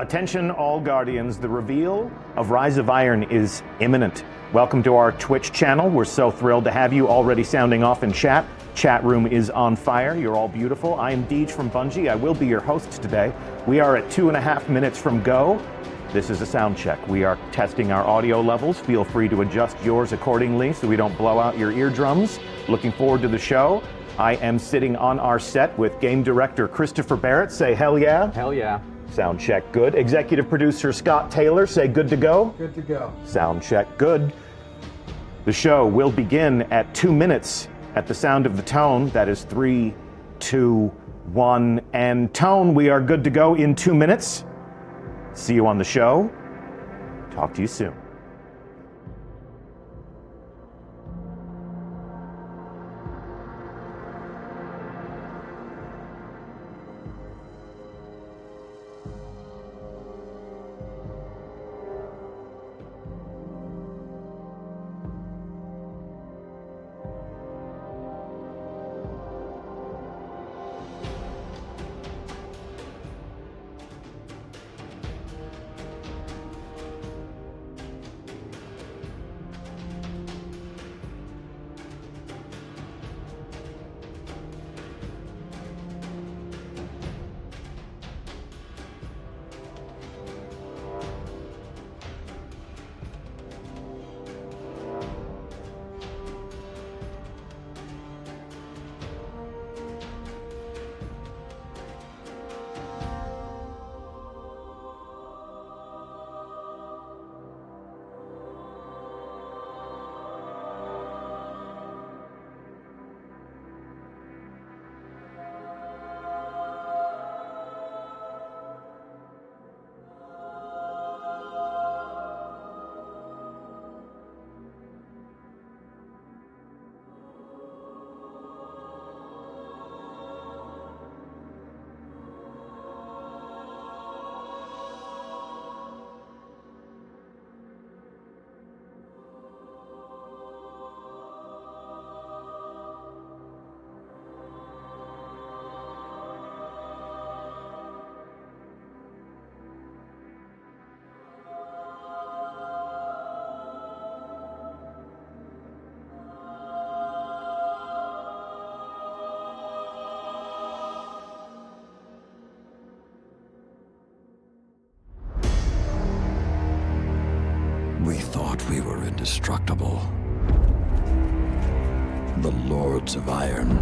Attention all Guardians, the reveal of Rise of Iron is imminent. Welcome to our Twitch channel. We're so thrilled to have you already sounding off in chat. Chat room is on fire. You're all beautiful. I am Deej from Bungie. I will be your host today. We are at 2.5 minutes from go. This is a sound check. We are testing our audio levels. Feel free to adjust yours accordingly so we don't blow out your eardrums. Looking forward to the show. I am sitting on our set with game director Christopher Barrett. Say hell yeah. Hell yeah. Sound check, good. Executive producer Scott Taylor, say good to go. Good to go. Sound check, good. The show will begin at 2 minutes at the sound of the tone. That is 3, 2, 1, and tone. We are good to go in 2 minutes. See you on the show. Talk to you soon. We thought we were indestructible. The Lords of Iron.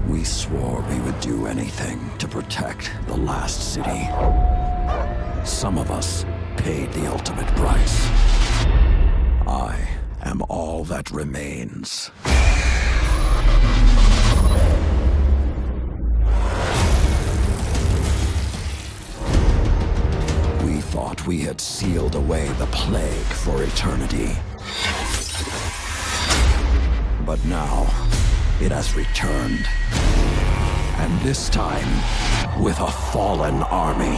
We swore we would do anything to protect the last city. Some of us paid the ultimate price. I am all that remains. We thought we had sealed away the plague for eternity. But now, it has returned. And this time, with a fallen army.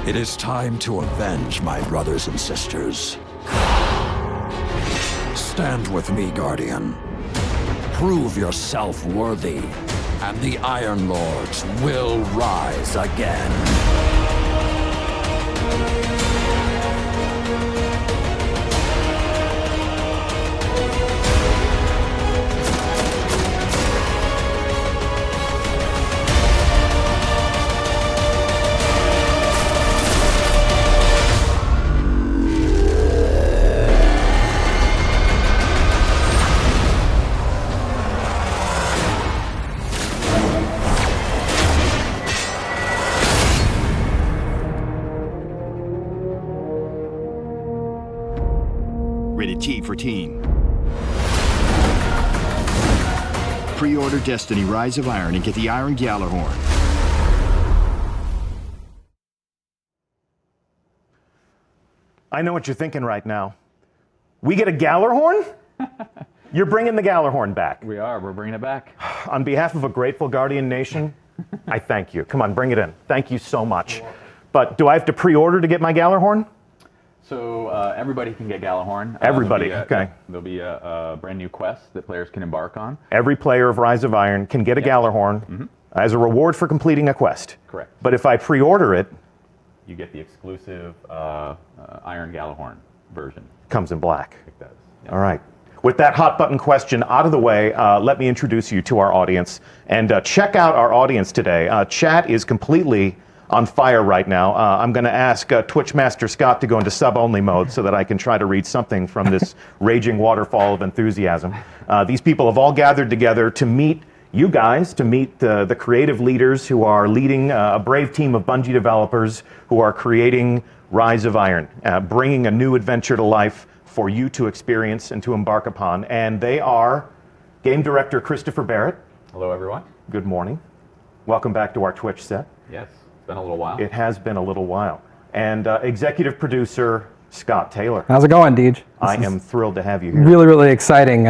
It is time to avenge my brothers and sisters. Stand with me, Guardian. Prove yourself worthy, and the Iron Lords will rise again. Rated T for Teen. Pre-order Destiny Rise of Iron and get the Iron Gjallarhorn. I know what you're thinking right now. We get a Gjallarhorn? You're bringing the Gjallarhorn back. We are. We're bringing it back. On behalf of a grateful Guardian nation, I thank you. Come on, bring it in. Thank you so much. But do I have to pre-order to get my Gjallarhorn? So everybody can get Gjallarhorn. Everybody, okay. There'll be a brand new quest that players can embark on. Every player of Rise of Iron can get a Gjallarhorn. as a reward for completing a quest. Correct. But if I pre-order it, You get the exclusive Iron Gjallarhorn version. comes in black. It does. Yeah. All right. With that hot button question out of the way, let me introduce you to our audience. And check out our audience today. Chat is completely on fire right now. I'm going to ask Twitch Master Scott to go into sub-only mode so that I can try to read something from this raging waterfall of enthusiasm. These people have all gathered together to meet you guys, to meet the creative leaders who are leading a brave team of Bungie developers who are creating Rise of Iron, bringing a new adventure to life for you to experience and to embark upon. And they are game director Christopher Barrett. Hello, everyone. Good morning. Welcome back to our Twitch set. Yes, it's been a little while. It has been a little while. And executive producer Scott Taylor. How's it going, Deej? I am thrilled to have you here. Really, really exciting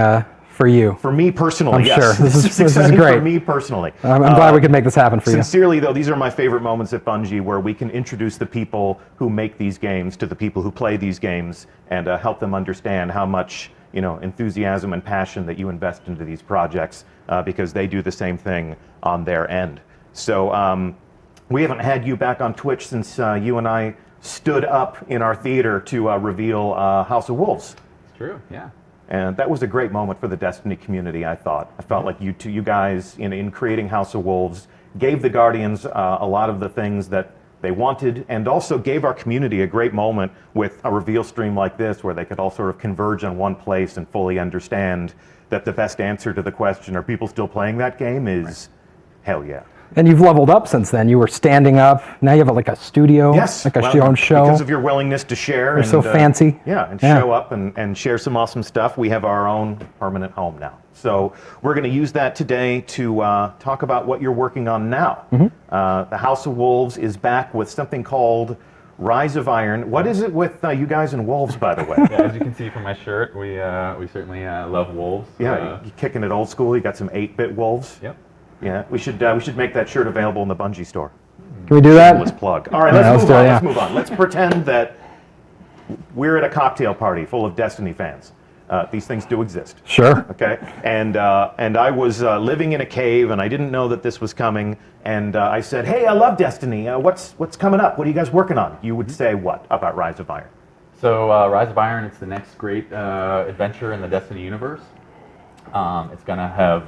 for you. For me personally, I'm yes. sure. This is exciting great. for me personally. I'm glad we could make this happen for you. Sincerely, though, these are my favorite moments at Bungie where we can introduce the people who make these games to the people who play these games and help them understand how much enthusiasm and passion that you invest into these projects because they do the same thing on their end. So we haven't had you back on Twitch since you and I stood up in our theater to reveal House of Wolves. It's true, yeah. And that was a great moment for the Destiny community, I thought. I felt like you guys, in creating House of Wolves, gave the Guardians a lot of the things that they wanted, and also gave our community a great moment with a reveal stream like this, where they could all sort of converge on one place and fully understand that the best answer to the question, are people still playing that game, is hell yeah. And you've leveled up since then. You were standing up. Now you have like a studio, Yes, like a well, own show. because of your willingness to share. You're so fancy. Yeah, and Yeah. show up and share some awesome stuff. We have our own permanent home now. So we're going to use that today to talk about what you're working on now. The House of Wolves is back with something called Rise of Iron. What is it with you guys and wolves, by the way? Yeah, as you can see from my shirt, we certainly love wolves. Yeah, you're kicking it old school. You got some 8-bit wolves. Yep. Yeah, we should make that shirt available in the Bungie store. Can we do that? Let's plug. All right, Yeah, let's move let's do on. it, yeah. Let's move on. Let's pretend that we're at a cocktail party full of Destiny fans. These things do exist. Sure. Okay, and I was living in a cave, and I didn't know that this was coming. And I said, "Hey, I love Destiny. What's coming up? What are you guys working on?" You would say what about Rise of Iron? So Rise of Iron, it's the next great adventure in the Destiny universe. It's going to have,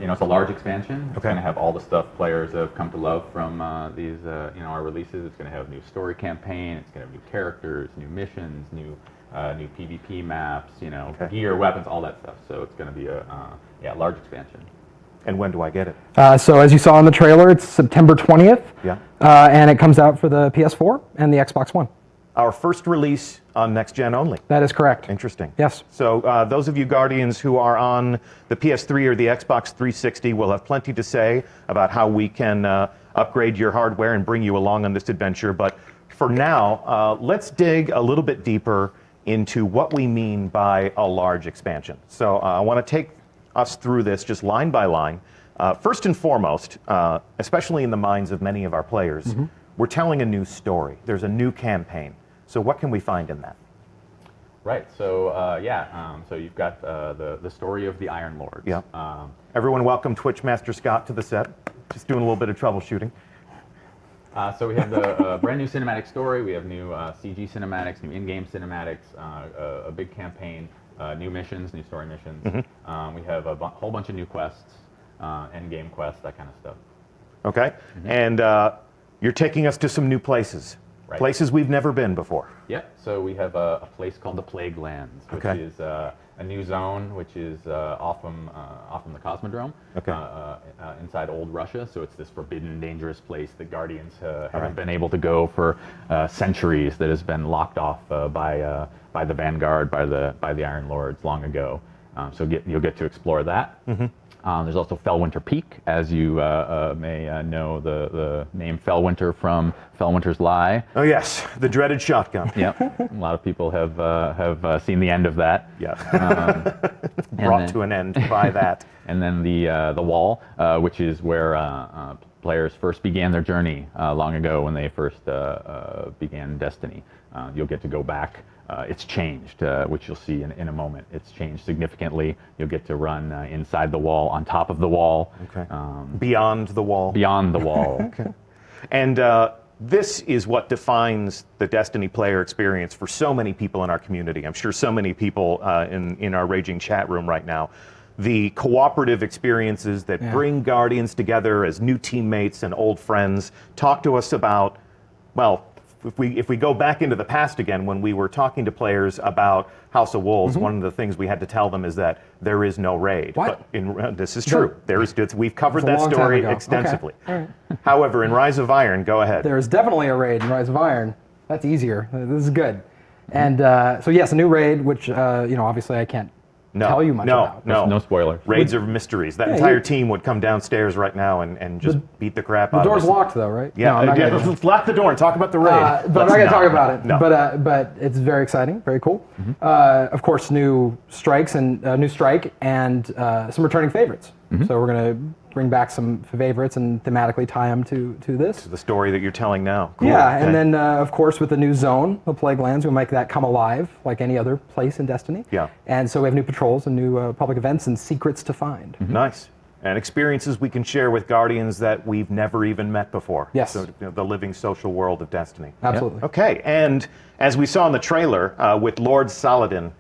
it's a large expansion. It's Okay. going to have all the stuff players have come to love from these, our releases. It's going to have a new story campaign. It's going to have new characters, new missions, new PvP maps, Okay. gear, weapons, all that stuff. So it's going to be a large expansion. And when do I get it? So as you saw in the trailer, it's September 20th. Yeah. And it comes out for the PS4 and the Xbox One. Our first release on next gen only. That is correct. Interesting. Yes. So those of you Guardians who are on the PS3 or the Xbox 360 will have plenty to say about how we can upgrade your hardware and bring you along on this adventure. But for now, let's dig a little bit deeper into what we mean by a large expansion. So I want to take us through this just line by line. First and foremost, especially in the minds of many of our players, we're telling a new story. There's a new campaign. So what can we find in that? Right. So so you've got the story of the Iron Lords. Yeah. Everyone welcome Twitch Master Scott to the set. Just doing a little bit of troubleshooting. So we have the brand new cinematic story. We have new CG cinematics, new in-game cinematics, a big campaign, new missions, new story missions. We have a whole bunch of new quests, end-game quests, that kind of stuff. Okay. And you're taking us to some new places. Right. Places we've never been before. Yeah, so we have a place called the Plague Lands, which Okay. is a new zone, which is off from the Cosmodrome, Okay. inside Old Russia. So it's this forbidden, dangerous place that Guardians haven't been able to go for centuries. That has been locked off by the Vanguard, by the Iron Lords long ago. So you'll get to explore that. There's also Fellwinter Peak, as you may know the name Fellwinter from Fellwinter's Lie. Oh yes, the dreaded shotgun. Yep, a lot of people have seen the end of that. Yeah. And Brought then- to an end by that. And then the Wall, which is where players first began their journey long ago when they first began Destiny. You'll get to go back. It's changed, which you'll see in a moment. It's changed significantly. You'll get to run inside the wall, on top of the wall. Okay. Beyond the wall. Beyond the wall. Okay. And this is what defines the Destiny player experience for so many people in our community. I'm sure so many people in our raging chat room right now. The cooperative experiences that bring Guardians together as new teammates and old friends. Talk to us about, well, if we go back into the past again, when we were talking to players about House of Wolves, one of the things we had to tell them is that there is no raid. What? But this is true. We've covered that a long time story ago. extensively. Okay. All right. However, in Rise of Iron, go ahead. There is definitely a raid in Rise of Iron. That's easier. This is good. And so yes, a new raid, which obviously I can't tell you much about. No spoilers. Raids are mysteries. That entire team would come downstairs right now and just beat the crap out The of us. door's locked though, right? Yeah, No, I'm not gonna- let's lock the door and talk about the raid. but I'm not Let's going to talk about it. No. But it's very exciting, very cool. Of course, new strikes and new strike and some returning favorites. So we're going to bring back some favorites and thematically tie them to this. The story that you're telling now. Cool. Yeah, Okay. and then of course with the new zone, the Plague Lands, we'll make that come alive like any other place in Destiny. Yeah. And so we have new patrols and new public events and secrets to find. Nice. And experiences we can share with Guardians that we've never even met before. Yes. So the living social world of Destiny. Absolutely. Okay, and as we saw in the trailer, with Lord Saladin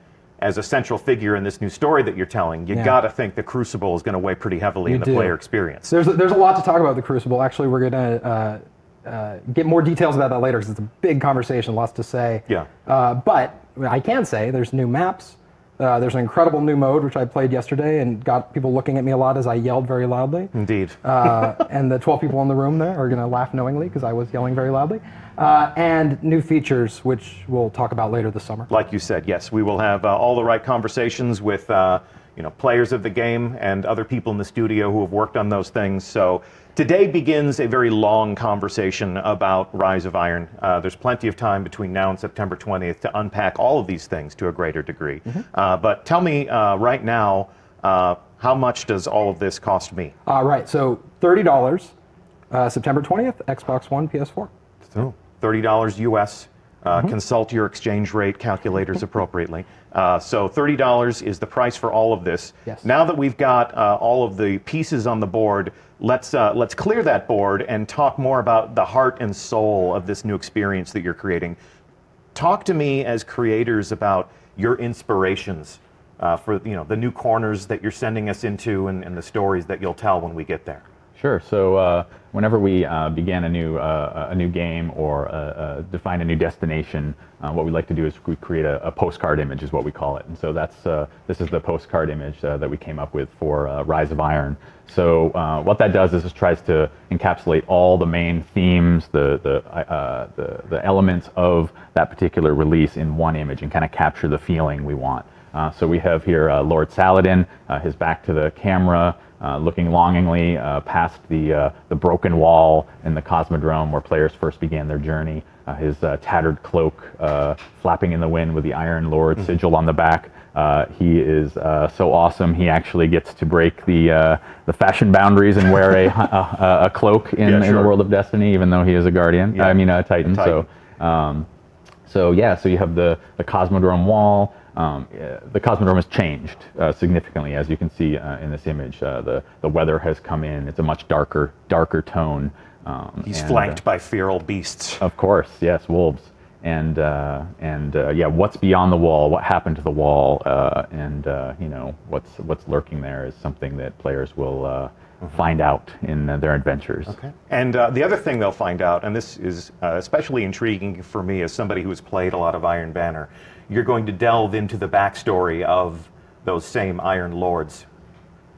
as a central figure in this new story that you're telling, you got to think the Crucible is going to weigh pretty heavily in the do. player experience. There's a lot to talk about with the Crucible. Actually, we're going to get more details about that later because it's a big conversation, lots to say. Yeah. But I can say there's new maps. There's an incredible new mode, which I played yesterday and got people looking at me a lot as I yelled very loudly. Indeed. And the 12 people in the room there are going to laugh knowingly because I was yelling very loudly. And new features, which we'll talk about later this summer. Like you said, yes, we will have all the right conversations with players of the game and other people in the studio who have worked on those things. So today begins a very long conversation about Rise of Iron. There's plenty of time between now and September 20th to unpack all of these things to a greater degree. But tell me right now, how much does all of this cost me? Right, so $30, September 20th, Xbox One, PS4. So $30 US. Consult your exchange rate calculators appropriately. So $30 is the price for all of this. Yes. Now that we've got all of the pieces on the board, let's clear that board and talk more about the heart and soul of this new experience that you're creating. Talk to me as creators about your inspirations for the new corners that you're sending us into and the stories that you'll tell when we get there. Sure. So whenever we began a new game or define a new destination, what we like to do is we create a postcard image, is what we call it. And so this is the postcard image that we came up with for Rise of Iron. So what that does is it tries to encapsulate all the main themes, the elements of that particular release in one image and kind of capture the feeling we want. So we have here Lord Saladin, his back to the camera, looking longingly past the broken wall in the Cosmodrome where players first began their journey. His tattered cloak flapping in the wind with the Iron Lord sigil on the back. He is so awesome. He actually gets to break the fashion boundaries and wear a cloak in the world of Destiny, even though he is a Guardian. Yeah. I mean a Titan. Titan. So you have the Cosmodrome wall. The Cosmodrome has changed significantly, as you can see in this image. The weather has come in. It's a much darker tone. He's flanked by feral beasts. Of course, yes, wolves. And what's beyond the wall? What happened to the wall? What's lurking there is something that players will find out in their adventures. Okay. And the other thing they'll find out, and this is especially intriguing for me as somebody who has played a lot of Iron Banner, you're going to delve into the backstory of those same Iron Lords.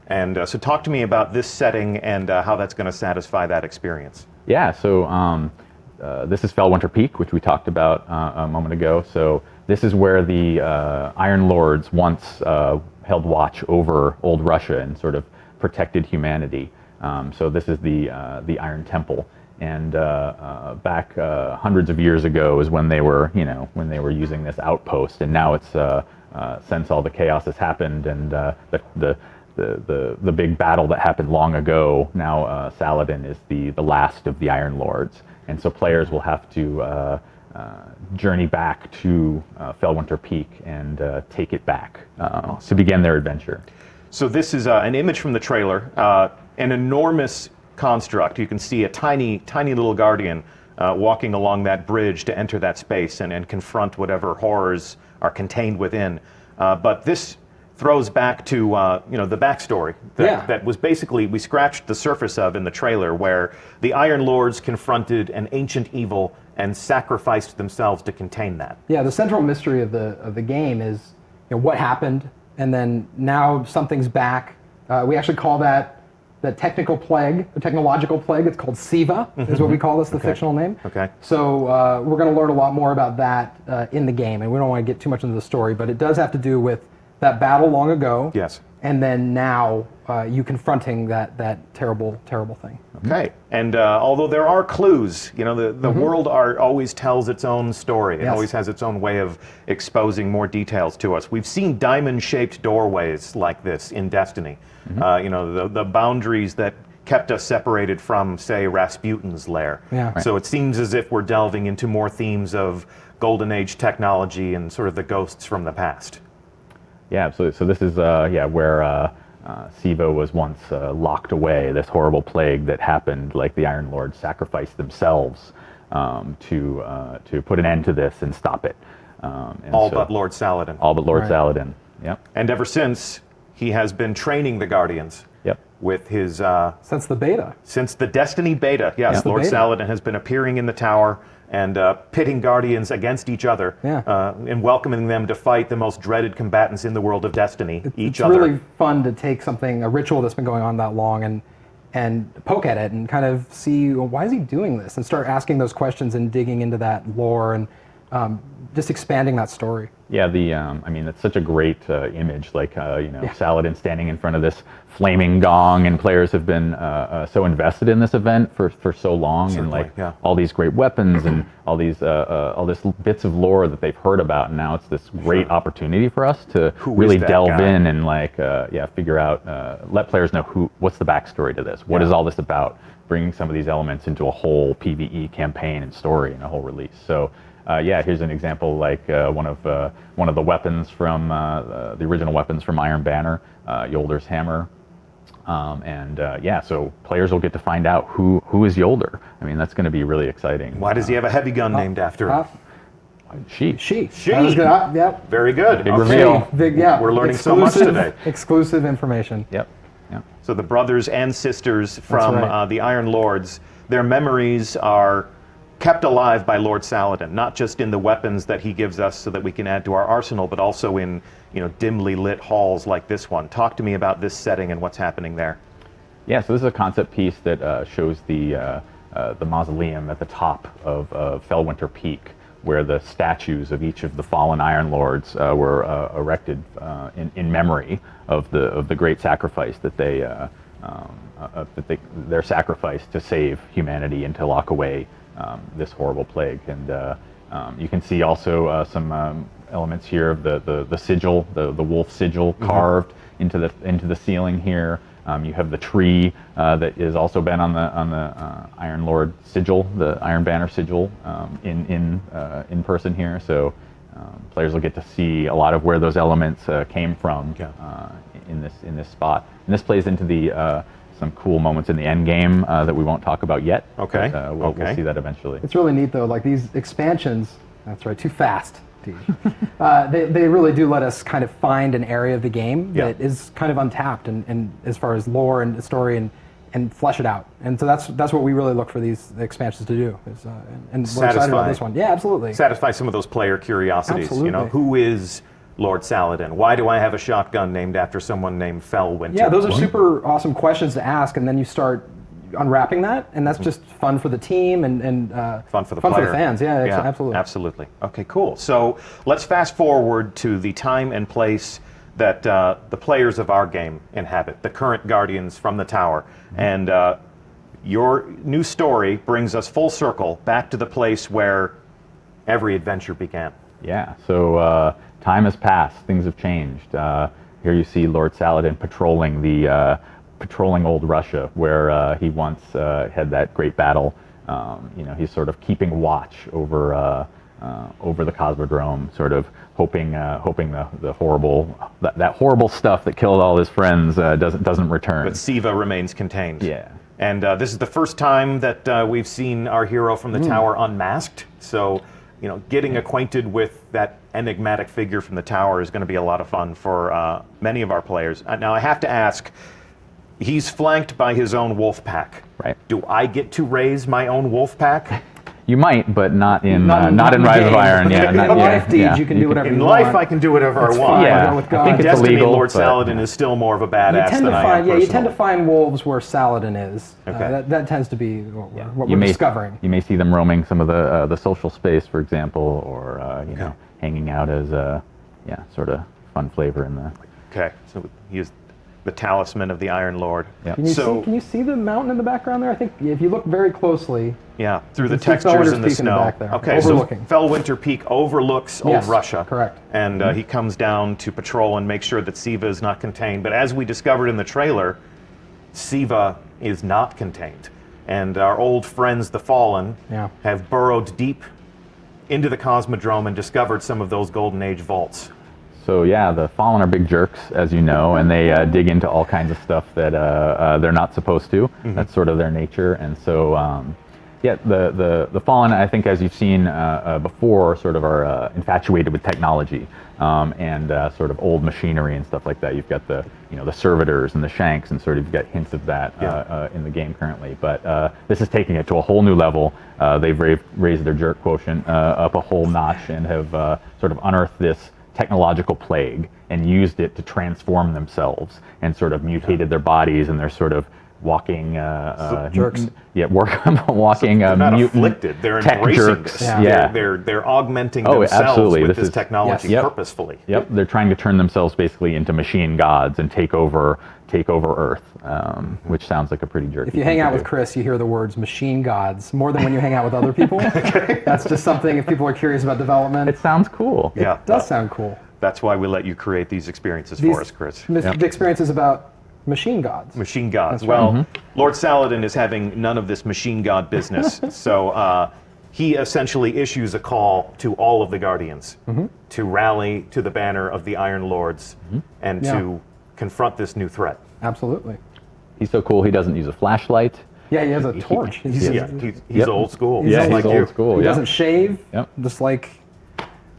And so talk to me about this setting and how that's going to satisfy that experience. Yeah, so this is Felwinter Peak, which we talked about a moment ago. So this is where the Iron Lords once held watch over old Russia and sort of protected humanity. So this is the Iron Temple. And back hundreds of years ago is when they were using this outpost, and now it's since all the chaos has happened and the the big battle that happened long ago. Now Saladin is the last of the Iron Lords, and so players will have to journey back to Felwinter Peak and take it back to begin their adventure. So this is an image from the trailer, an enormous construct. You can see a tiny little Guardian walking along that bridge to enter that space and confront whatever horrors are contained within. But this throws back to the backstory that was basically we scratched the surface of in the trailer, where the Iron Lords confronted an ancient evil and sacrificed themselves to contain that. Yeah, the central mystery of the game is what happened, and then now something's back. We actually call that the technical plague, the technological plague. It's called Siva, is what we call this, the fictional name. Okay. So we're going to learn a lot more about that in the game, and we don't want to get too much into the story, but it does have to do with that battle long ago. Yes. And then now you confronting that terrible, terrible thing. Okay. And although there are clues, the world art always tells its own story. It always has its own way of exposing more details to us. We've seen diamond-shaped doorways like this in Destiny. The boundaries that kept us separated from, say, Rasputin's lair. Yeah. Right. So it seems as if we're delving into more themes of Golden Age technology and sort of the ghosts from the past. Yeah, so this is where Siva was once locked away. This horrible plague that happened, like the Iron Lords sacrificed themselves to put an end to this and stop it. But Lord Saladin. All but Lord Saladin. Yep. And ever since, he has been training the Guardians. Yep. With his since the beta. Since the Destiny beta, yes, Yep. Lord Saladin has been appearing in the tower and pitting Guardians against each other, and welcoming them to fight the most dreaded combatants in the world of Destiny, It's really fun to take a ritual that's been going on that long, and poke at it and kind of see, well, why is he doing this, and start asking those questions and digging into that lore and just expanding that story. Yeah, it's such a great image, Saladin standing in front of this flaming gong, and players have been so invested in this event for so long. Certainly, and all these great weapons and all these bits of lore that they've heard about, and now it's this great opportunity for us to really delve in and figure out, let players know what's the backstory to this, what is all this about, bringing some of these elements into a whole PvE campaign and story and a whole release. So. Here's an example, one of the weapons from the original weapons from Iron Banner, Yolder's hammer, so players will get to find out who is Yolder. I mean, that's going to be really exciting. Why does he have a heavy gun named after him? She. That was good. Yep. Very good. Big reveal. We're learning so much today. Exclusive information. Yep. So the brothers and sisters from the Iron Lords, their memories are kept alive by Lord Saladin, not just in the weapons that he gives us so that we can add to our arsenal, but also in dimly lit halls like this one. Talk to me about this setting and what's happening there. Yeah, so this is a concept piece that shows the mausoleum at the top of Felwinter Peak, where the statues of each of the fallen Iron Lords were erected in memory of the great sacrifice that their sacrifice to save humanity and to lock away this horrible plague. And you can see also some elements here of the sigil, the wolf sigil carved into the ceiling here. You have the tree that has also been on the Iron Lord sigil, the Iron Banner sigil, in person here. So players will get to see a lot of where those elements came from in this spot. And this plays into the some cool moments in the end game that we won't talk about yet. Okay. But, we'll see that eventually. It's really neat though. Like these expansions. That's right. Too fast. They really do let us kind of find an area of the game that is kind of untapped and as far as lore and story and flesh it out. And so that's what we really look for these expansions to do. And we're excited about this one. Yeah, absolutely. Satisfy some of those player curiosities. Absolutely. Who is Lord Saladin? Why do I have a shotgun named after someone named Felwinter? Yeah, those are super awesome questions to ask, and then you start unwrapping that, and that's just fun for the team and fun for the fun for the fans. Yeah, absolutely. Absolutely. Okay, cool. So let's fast forward to the time and place that the players of our game inhabit, the current Guardians from the Tower. And your new story brings us full circle back to the place where every adventure began. Yeah, so time has passed, things have changed. here you see Lord Saladin patrolling old Russia, where he once had that great battle. He's sort of keeping watch over the Cosmodrome, sort of hoping the horrible stuff that killed all his friends doesn't return. But Siva remains contained. Yeah. And this is the first time that we've seen our hero from the tower unmasked. So, getting acquainted with that enigmatic figure from the tower is going to be a lot of fun for many of our players. Now, I have to ask, he's flanked by his own wolf pack. Right. Do I get to raise my own wolf pack? You might, but not in Not in Rise of game. Iron. Yeah, In not, life deeds, yeah. you can do whatever In you life, want. I can do whatever I It's want. fine. Yeah, With I God. think it's Destiny, illegal. Lord but- Saladin is still more of a badass You than I am tend to personally. find wolves where Saladin is. Okay. That tends to be what You we're may, discovering. You may see them roaming some of the social space, for example, or hanging out as sort of fun flavor in the. Okay, so he is the talisman of the Iron Lord. Yeah. Can you see the mountain in the background there? I think if you look very closely. Yeah, through the You can see textures Fellwinter's in the Peak in the snow. back there, Okay, overlooking. so Fellwinter Peak overlooks old Yes, Russia. correct. And he comes down to patrol and make sure that Siva is not contained. But as we discovered in the trailer, Siva is not contained. And our old friends, the Fallen, have burrowed deep into the Cosmodrome and discovered some of those Golden Age vaults. So yeah, the Fallen are big jerks, as you know, and they dig into all kinds of stuff that they're not supposed to. That's sort of their nature, and so the Fallen, I think, as you've seen before, sort of are infatuated with technology and sort of old machinery and stuff like that. You've got the servitors and the Shanks, and sort of you've got hints of that in the game currently. But this is taking it to a whole new level. They've raised their jerk quotient up a whole notch and have sort of unearthed this technological plague and used it to transform themselves and sort of mutated their bodies, and they're sort of walking jerks. Yeah, walking They're not mutant afflicted, they're tech embracing jerks. this. Yeah. They're augmenting Oh, themselves absolutely. with This this is- technology Yes. Yep. purposefully. Yep, they're trying to turn themselves basically into machine gods and take over Earth, which sounds like a pretty jerky. If you hang out with Chris, you hear the words machine gods more than when you hang out with other people. That's just something, if people are curious about development, It sounds cool. Yeah, it does sound cool. That's why we let you create these experiences These- for us, Chris. The experience is about machine gods. Machine gods. That's Well, right. Lord Saladin is having none of this machine god business. So he essentially issues a call to all of the Guardians to rally to the banner of the Iron Lords and to confront this new threat. Absolutely. He's so cool. He doesn't use a flashlight. Yeah, he has a torch. He's Yep. old school. Yeah, just he's like old you. school. He Yeah. doesn't shave. Yep. Just like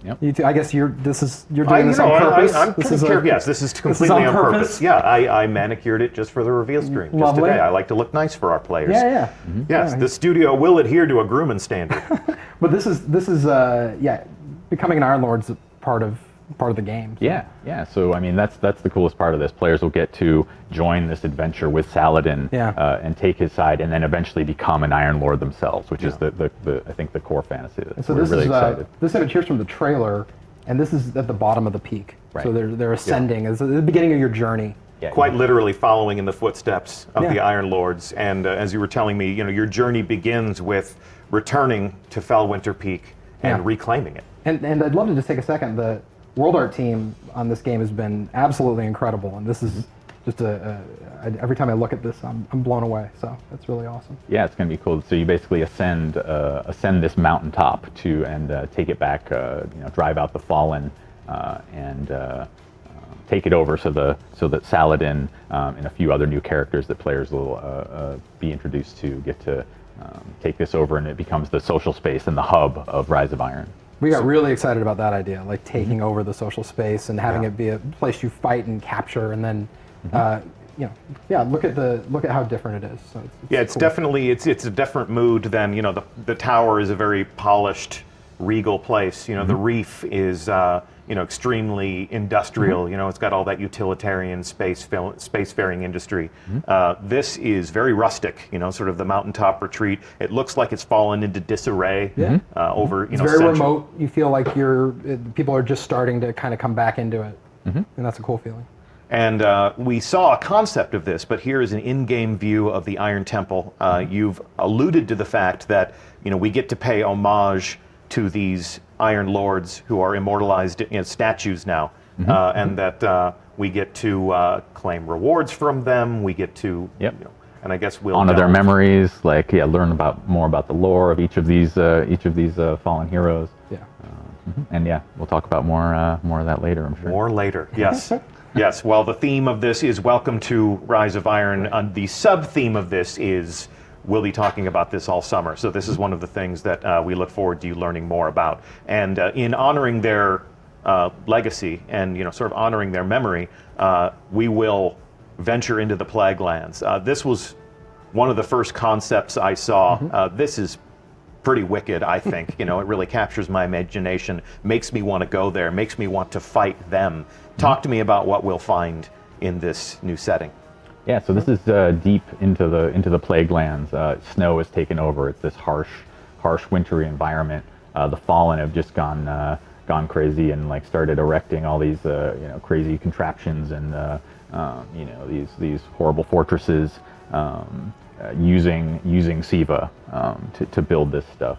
Yep. you two. I guess you're doing this You on know, purpose. I'm This pretty is sure. Yes, this is completely on on purpose. purpose? Yeah, I manicured it just for the reveal stream just Lovely. today. I like to look nice for our players. Yeah. Yes, Yeah. the studio will adhere to a grooming standard. But this is becoming an Iron Lord's part of the game. Yeah. So I mean, that's the coolest part of this. Players will get to join this adventure with Saladin and take his side, and then eventually become an Iron Lord themselves, which is the I think the core fantasy. And so We're this really is excited. this image here's from the trailer, and this is at the bottom of the peak. Right. So they're ascending. It's at the beginning of your journey. Yeah, Quite literally following in the footsteps of the Yeah. Iron Lords. And as you were telling me, your journey begins with returning to Fellwinter Peak and Yeah. reclaiming it. And I'd love to just take a second. The World Art team on this game has been absolutely incredible, and this is just every time I look at this, I'm blown away. So that's really awesome. Yeah, it's going to be cool. So you basically ascend this mountaintop and take it back. Drive out the Fallen and take it over, so that Saladin and a few other new characters that players will be introduced to get to take this over, and it becomes the social space and the hub of Rise of Iron. We got really excited about that idea, like taking over the social space and having it be a place you fight and capture, and then look at how different it is. So It's cool. definitely it's a different mood than the tower is a very polished, regal place. The reef is extremely industrial. It's got all that utilitarian spacefaring industry. This is very rustic. Sort of the mountaintop retreat. It looks like it's fallen into disarray. Over It's very century- remote. You feel like people are just starting to kind of come back into it, and that's a cool feeling. And we saw a concept of this, but here is an in-game view of the Iron Temple. You've alluded to the fact that we get to pay homage to these Iron Lords who are immortalized in statues now, and that We get to claim rewards from them. We get to, Yep. and I guess we'll Honor their delve- memories, learn more about the lore of each of these fallen heroes. Yeah. And yeah, we'll talk about more of that later, I'm sure. More later, yes. Yes, well, the theme of this is Welcome to Rise of Iron. The sub-theme of this is we'll be talking about this all summer. So this is one of the things that we look forward to you learning more about. And in honoring their legacy and sort of honoring their memory, we will venture into the Plague Lands. This was one of the first concepts I saw. This is pretty wicked, I think. It really captures my imagination, makes me want to go there, makes me want to fight them. Talk to me about what we'll find in this new setting. Yeah, so this is deep into the Plague Lands. Snow has taken over. It's this harsh, wintry environment. The Fallen have just gone crazy and started erecting all these crazy contraptions and these horrible fortresses using Siva to build this stuff.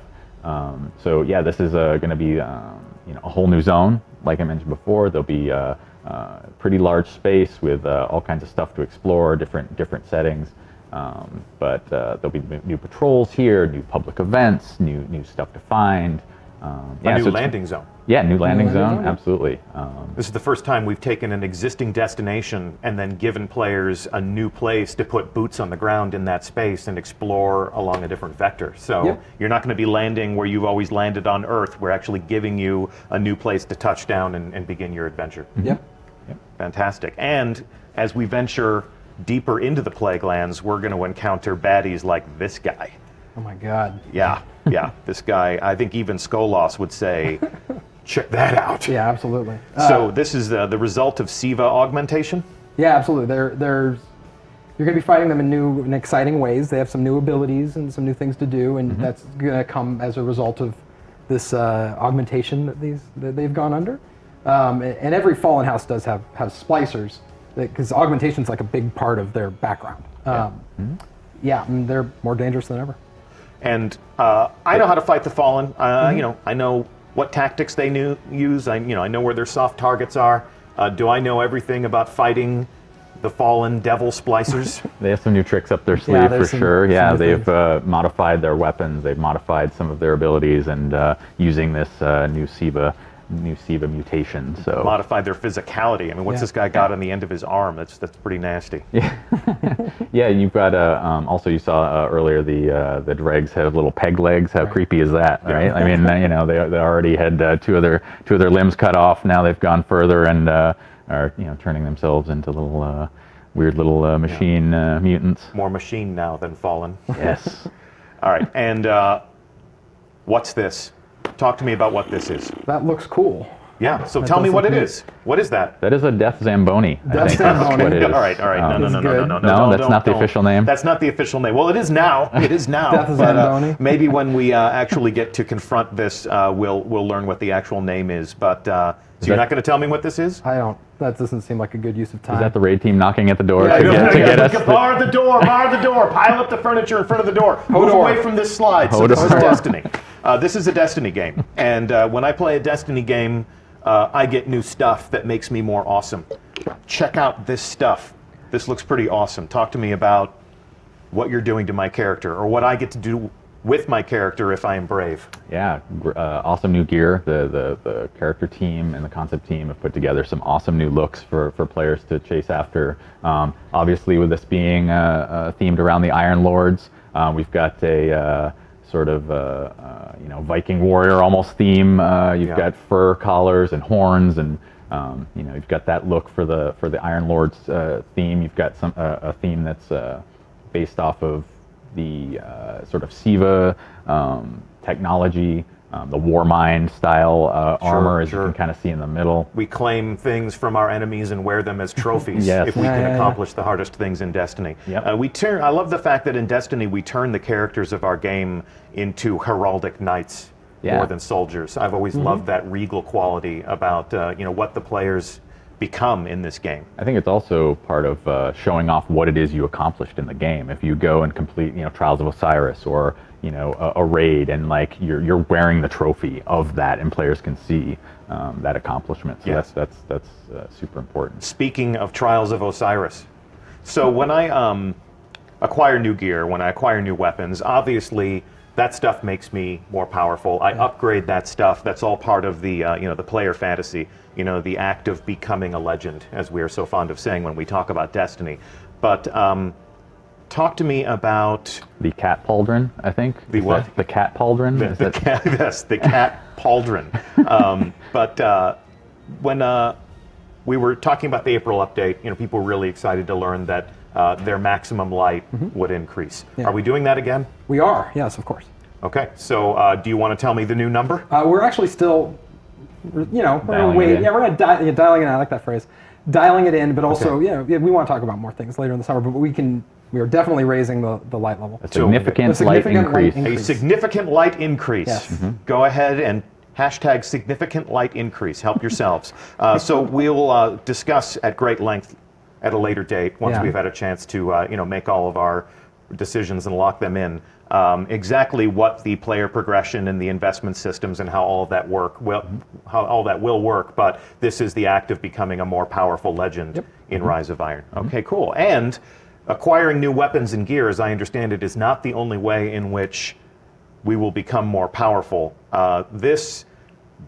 So yeah, this is going to be a whole new zone. Like I mentioned before, there'll be pretty large space with all kinds of stuff to explore, different settings. But there'll be new patrols here, new public events, new stuff to find. A new landing zone. Yeah, new landing landing zone, zone? absolutely. This is the first time we've taken an existing destination and then given players a new place to put boots on the ground in that space and explore along a different vector. So Yep. you're not going to be landing where you've always landed on Earth. We're actually giving you a new place to touch down and begin your adventure. Yep. Fantastic. And as we venture deeper into the Plague Lands, we're going to encounter baddies like this guy. Oh my God. Yeah, this guy, I think even Skolos would say, check that out. Yeah, absolutely. So this is the result of Siva augmentation? Yeah, absolutely. You're going to be fighting them in new and exciting ways. They have some new abilities and some new things to do, and that's going to come as a result of this augmentation that they've gone under. And every Fallen House does have splicers, because augmentation is like a big part of their background. And they're more dangerous than ever. And I know how to fight the Fallen. I know what tactics they use. I know where their soft targets are. Do I know everything about fighting the Fallen Devil Splicers? They have some new tricks up their sleeve for there's some sure. Yeah, new they've modified their weapons. They've modified some of their abilities, and using this new Siva mutation. So Modified their physicality. I mean, what's Yeah. this guy got on the end of his arm? That's pretty nasty. yeah, you've got also you saw earlier the dregs have little peg legs. How creepy is that, right? I mean, they already had two of their limbs cut off. Now they've gone further and are turning themselves into little weird little machine mutants. More machine now than Fallen. Yes. All right, and what's this? Talk to me about what this is. That looks cool. Yeah, so tell me does what look it neat. is. What is that? That is a Death Zamboni. I Death think that's Zamboni. what it is. All right. No, This is good. no, No, that's not the don't. official name? That's not the official name. Well, it is now. It is now. Death but, Zamboni. maybe when we actually get to confront this, we'll learn what the actual name is. But so you're not going to tell me what this is? That doesn't seem like a good use of time. Is that the raid team knocking at the door Yeah, to get us? bar the door, pile up the furniture in front of the door. Move Hodor. away from this slide. So this is Hodor. Destiny. This is a Destiny game. And when I play a Destiny game, I get new stuff that makes me more awesome. Check out this stuff. This looks pretty awesome. Talk to me about what you're doing to my character, or what I get to do with my character if I am brave. Yeah, awesome new gear. The character team and the concept team have put together some awesome new looks for players to chase after. Obviously, with this being themed around the Iron Lords, we've got a sort of Viking warrior almost theme. You've got fur collars and horns, and you've got that look for the Iron Lords theme. You've got a theme that's based off of the sort of Siva technology, the Warmind style armor, as you can kind of see in the middle. We claim things from our enemies and wear them as trophies Yes. if we Yeah, can yeah, accomplish the hardest things in Destiny. Yep. I love the fact that in Destiny we turn the characters of our game into heraldic knights Yeah. more than soldiers. I've always loved that regal quality about what the players become in this game. I think it's also part of showing off what it is you accomplished in the game. If you go and complete, Trials of Osiris or a raid, and like you're wearing the trophy of that, and players can see that accomplishment. So Yes. that's super important. Speaking of Trials of Osiris, so when I acquire new gear, when I acquire new weapons, obviously that stuff makes me more powerful. I upgrade that stuff. That's all part of the the player fantasy. The act of becoming a legend, as we are so fond of saying when we talk about Destiny. But talk to me about The cat pauldron, I think. The Is what? that the cat pauldron. Is the that- cat, yes, the cat pauldron. But when we were talking about the April update, people were really excited to learn that their maximum light would increase. Yeah. Are we doing that again? We are, yes, of course. Okay, so do you want to tell me the new number? We're actually still, we're Dialing gonna it wait. in. Yeah, we're gonna dialing it in. I like that phrase, dialing it in. But also, we want to talk about more things later in the summer. But we are definitely raising the light level. A significant, A significant light increase. light A increase. significant light increase. Yes. Go ahead and hashtag significant light increase. Help yourselves. So we'll discuss at great length at a later date once Yeah. we've had a chance to make all of our decisions and lock them in. Exactly what the player progression and the investment systems and how all of that how all that will work. But this is the act of becoming a more powerful legend in Rise of Iron. Okay, cool. And acquiring new weapons and gear, as I understand it, is not the only way in which we will become more powerful. This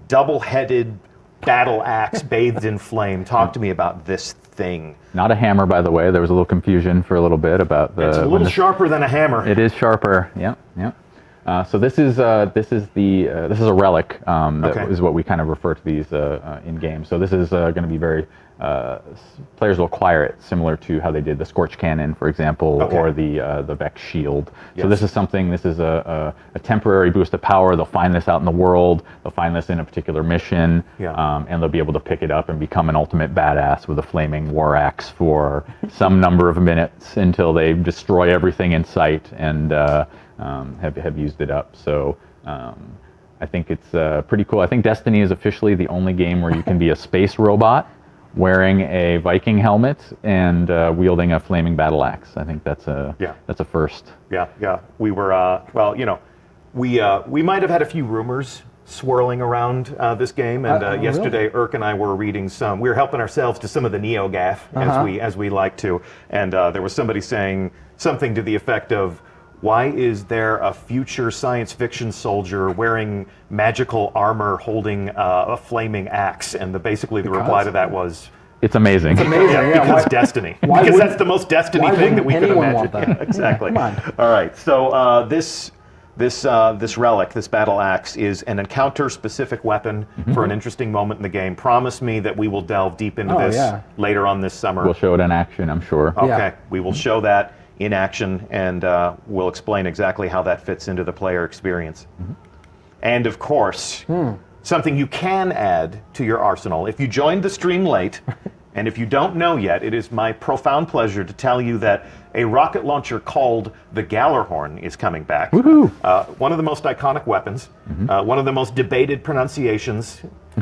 double-headed battle axe bathed in flame. Talk to me about this thing. Not a hammer, by the way. There was a little confusion for a little bit about the. It's a when little this- sharper than a hammer. It is sharper. Yep. So this is a relic. That Okay. is what we kind of refer to these in game. So this is going to be very. Players will acquire it similar to how they did the Scorch Cannon, for example, Okay. or the Vex Shield. Yes. So this is something. This is a temporary boost of power. They'll find this out in the world. They'll find this in a particular mission, Yeah. and they'll be able to pick it up and become an ultimate badass with a flaming war axe for some number of minutes until they destroy everything in sight and have used it up. So I think it's pretty cool. I think Destiny is officially the only game where you can be a space robot wearing a Viking helmet and wielding a flaming battle axe. I think that's a first. Yeah. We were, we might have had a few rumors swirling around this game, and really? yesterday Irk and I were reading some. We were helping ourselves to some of the NeoGAF as we like to, and there was somebody saying something to the effect of, "Why is there a future science fiction soldier wearing magical armor holding a flaming axe?" And basically the reply to that was, It's amazing. Amazing. Yeah. because why- Destiny. why Because wouldn't- that's the most Destiny why thing that we wouldn't could anyone imagine. want that? Yeah, exactly. Come on. All right. So this relic, this battle axe, is an encounter-specific weapon for an interesting moment in the game. Promise me that we will delve deep into Oh, this yeah. later on this summer. We'll show it in action, I'm sure. Okay, Yeah. we will show that in action, and we'll explain exactly how that fits into the player experience. And of course, something you can add to your arsenal. If you joined the stream late, and if you don't know yet, it is my profound pleasure to tell you that a rocket launcher called the Gallarhorn is coming back. Woohoo! One of the most iconic weapons, one of the most debated pronunciations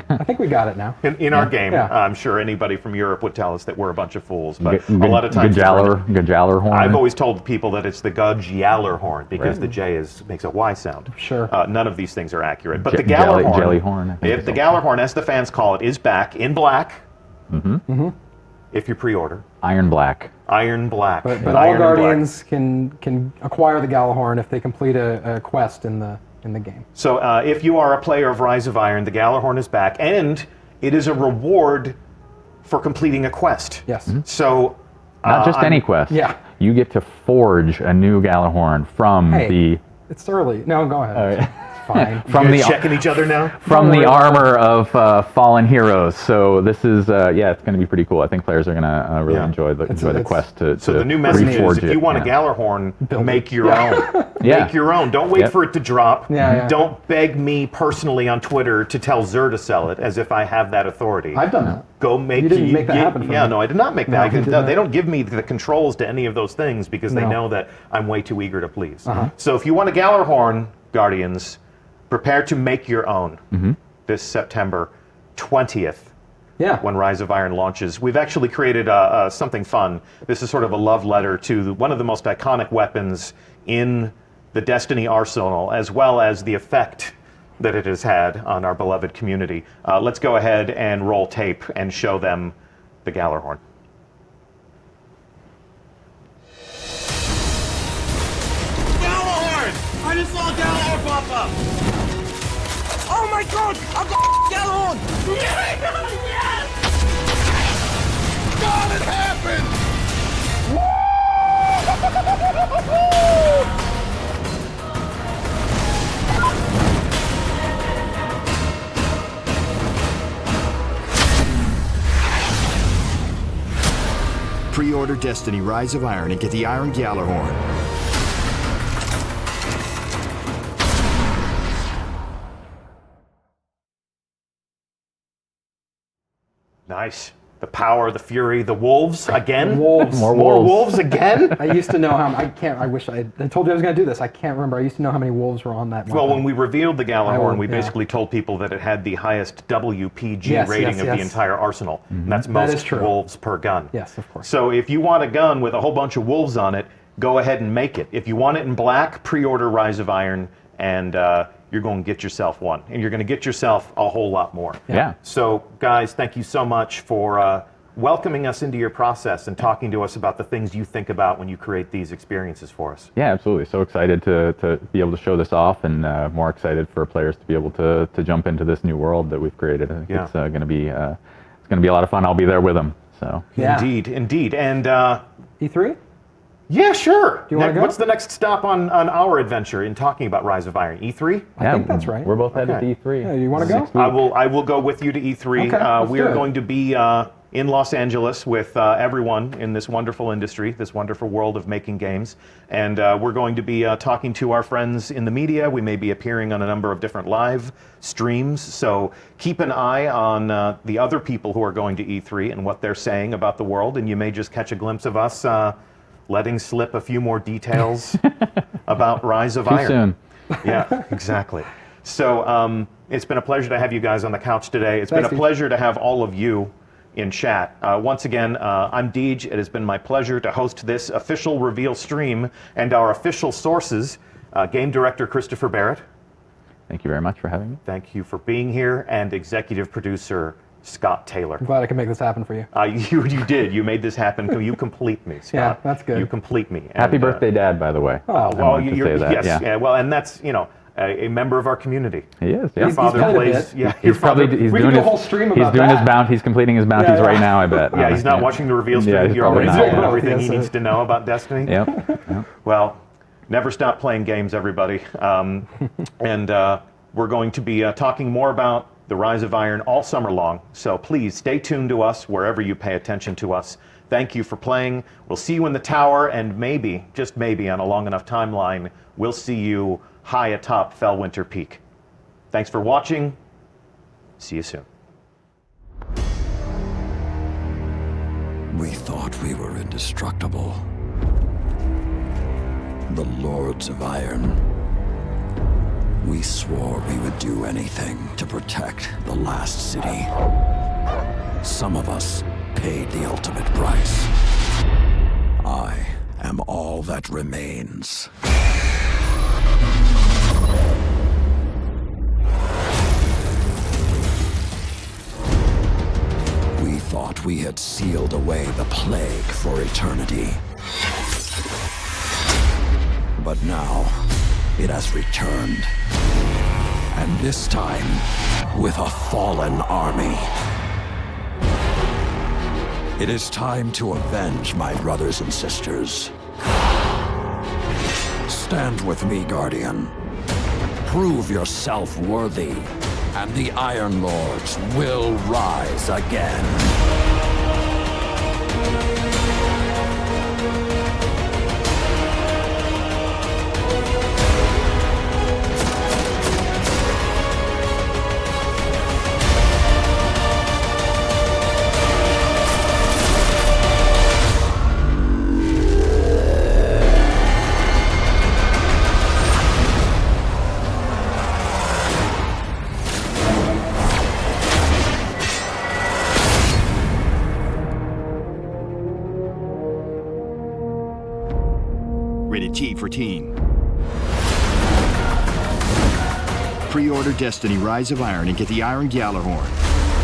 I think we got it now. in our game. Yeah. I'm sure anybody from Europe would tell us that we're a bunch of fools, but a lot of times Gajallarhorn. I've always told people that it's the Gjallarhorn because the J makes a Y sound. Sure. None of these things are accurate. But the Jelly- Gallarhorn, Jellyhorn, I think if it's the also. Gallarhorn, as the fans call it, is back in black. If you pre-order, Iron Black. Iron Black. But Iron all and black. Guardians can acquire the Galahorn if they complete a quest in the game. So if you are a player of Rise of Iron, the Gallarhorn is back, and it is a reward for completing a quest. Yes. So Not just I'm- any quest. Yeah. You get to forge a new Galahorn from Hey, the it's early. No, go ahead. It's fine. from You the guys checking each other now. from Don't the worry about armor of fallen heroes. So this is it's going to be pretty cool. I think players are going to really Yeah. enjoy the it's- quest to So the new message is, reforge if it. you want a Yeah. Gallarhorn, Build it. make your Yeah. own. Yeah. Make your own. Don't wait Yep. for it to drop. Yeah. Don't beg me personally on Twitter to tell Xur to sell it, as if I have that authority. I've done that. Go make. You didn't make that happen for Yeah, me. no, I did not make that. No, I you can- did no, not. they don't give me the controls to any of those things because they No. know that I'm way too eager to please. Uh-huh. So if you want a Gallarhorn, Guardians, prepare to make your own Mm-hmm. this September 20th. Yeah. when Rise of Iron launches. We've actually created something fun. This is sort of a love letter to one of the most iconic weapons in the Destiny arsenal, as well as the effect that it has had on our beloved community. Let's go ahead and roll tape and show them the Gjallarhorn. Gjallarhorn! I just saw Gjallarhorn pop up! Oh my god! I've got Gjallarhorn! Yes! God, it happened! Pre-order Destiny Rise of Iron and get the Iron Gjallarhorn. Nice. The power, the fury, the wolves again. Wolves. More wolves again. I used to know how. I wish I told you I was going to do this. I can't remember. I used to know how many wolves were on that. Well, when we revealed the Gjallarhorn, we yeah. basically told people that it had the highest WPG Yes, rating yes, of yes. the entire arsenal. And that's That most is true. wolves per gun. Yes, of course. So if you want a gun with a whole bunch of wolves on it, go ahead and make it. If you want it in black, pre-order Rise of Iron, and you're going to get yourself one. And you're going to get yourself a whole lot more. Yeah. So, guys, thank you so much for welcoming us into your process and talking to us about the things you think about when you create these experiences for us. Yeah, absolutely. So excited to be able to show this off, and more excited for players to be able to jump into this new world that we've created. I think Yeah. it's going to be a lot of fun. I'll be there with them. So Yeah. Indeed. And E3. yeah, sure. you wanna go? What's the next stop on our adventure in talking about Rise of Iron? E3? I think that's right. We're both headed Okay. to E3. Yeah, you wanna go? I will go with you to E3. Okay, let's we do are it. going to be in Los Angeles with everyone in this wonderful industry, this wonderful world of making games. And we're going to be talking to our friends in the media. We may be appearing on a number of different live streams. So keep an eye on the other people who are going to E3 and what they're saying about the world. And you may just catch a glimpse of us letting slip a few more details about Rise of Too Iron. soon. Yeah, exactly. So it's been a pleasure to have you guys on the couch today. It's Thanks, been a Deej. pleasure to have all of you in chat. Once again, I'm Deej. It has been my pleasure to host this official reveal stream and our official sources, game director Christopher Barrett. Thank you very much for having me. Thank you for being here, and executive producer Scott Taylor. I'm glad I could make this happen for you. You did. You made this happen. You complete me, Scott. Yeah, that's good. You complete me. Happy And, birthday, Dad, by the way. Oh, I well, wanted to say that. yes, yeah. well, and that's a member of our community. He is. Yeah. Your father played a plays. bit. Yeah, your He's probably father. he's We doing could do a his whole stream he's about doing his that. bounty. He's completing his bounties Yeah. right now. I bet. Yeah, he's not watching the reveal stream. Yeah, he's He already probably knows not. everything Yes, he needs to know about Destiny. Yep. Yep. Well, never stop playing games, everybody. And we're going to be talking more about the Rise of Iron all summer long. So please stay tuned to us wherever you pay attention to us. Thank you for playing. We'll see you in the tower, and maybe, just maybe, on a long enough timeline, we'll see you high atop Fellwinter Peak. Thanks for watching. See you soon. We thought we were indestructible. The Lords of Iron. We swore we would do anything to protect the last city. Some of us paid the ultimate price. I am all that remains. We thought we had sealed away the plague for eternity. But now, it has returned. And this time, with a fallen army. It is time to avenge my brothers and sisters. Stand with me, Guardian. Prove yourself worthy, and the Iron Lords will rise again. T for teen. Pre-order Destiny Rise of Iron and get the Iron Gjallarhorn.